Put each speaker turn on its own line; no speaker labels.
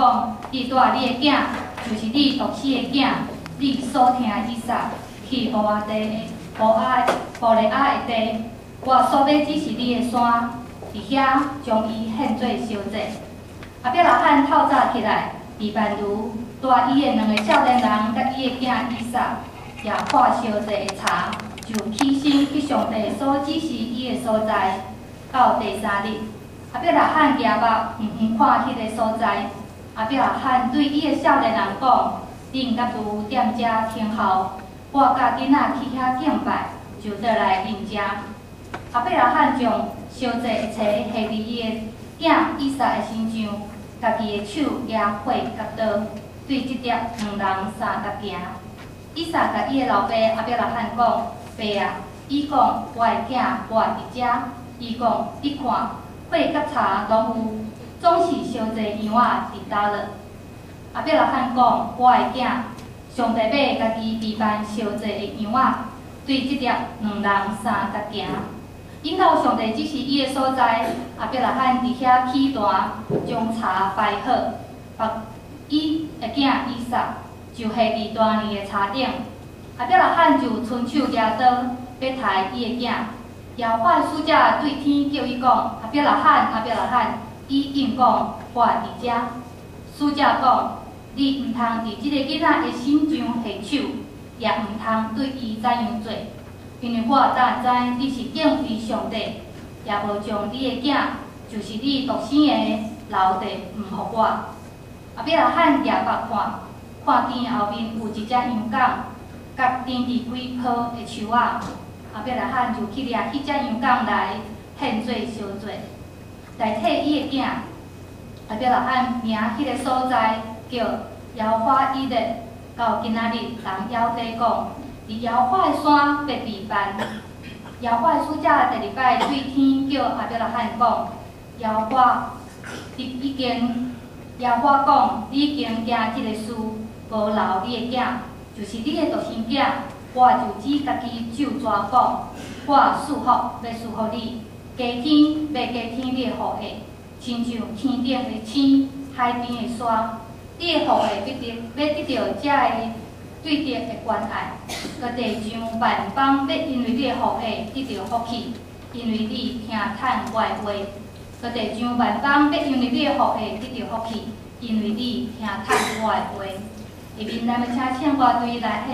讲，你带你的囝，就是你独生的囝，你所听的以撒去摩押地摩利亚的地，我所要指示你的山，伫遐将伊献做烧祭。阿伯拉罕透早起来，伫万如带伊的2个少年人甲伊的囝以撒，也看烧祭的茶，就起身去上帝所指示伊的所在。到第3日，阿伯拉罕举目看迄个所在。阿伯拉罕对伊的少年人讲：“恁甲如踮遮听候，我甲囡仔去遐敬拜，就倒来恁遮。”阿伯拉罕将烧祭的茶下伫伊的囝以撒的身上，家己的手举火甲刀，对即碟2人3角行。以撒甲伊的老爸阿伯拉罕讲：“爸啊，伊讲我的囝活伫遮。伊讲你看，火甲茶拢有，总是烧祭样仔伫倒了。”阿伯拉罕讲：“我的囝，上帝要家己备办烧祭的样仔，对即碟2人3角行。”引导上帝指示伊的所在，阿伯拉罕伫遐起坛，将茶摆好，把伊的囝以撒就下伫大年的茶顶。阿伯拉罕就伸手举刀要杀伊的囝。耶和华使者对天叫伊讲：“阿伯拉罕，阿伯拉罕！”伊应讲：“我伫遮。”使者讲：“你毋通伫即个囡仔的身上下手，也毋通对伊怎样做。因为我早知你是敬畏上帝，也无将你的囝，就是你独生的留地毋互我。”阿伯拉罕举目看天后面有一只羊羔，甲顶伫几棵的树仔。阿伯拉罕就去掠迄只羊羔来献做烧祭，代替伊的囝。阿伯拉罕名迄个所在叫耶和华伊勒，到今仔日人晓得讲。伫耶和华的山要备办。耶和华的使者第2摆对天叫阿伯拉罕讲：“耶和华讲，你已经行即个事，无留你的囝，就是你的独生囝，我就只家己就纸讲，我赐福要赐福你，加添要加添你的福下，亲像天顶的星，海边的沙，你的福下要得到遮个对敌的关爱，各地上万邦要因为你的福下得到福气，因为你听叹我的话。各地上万邦要因为你的福下得到福气，因为你听叹我的话。下面咱们请我对来献。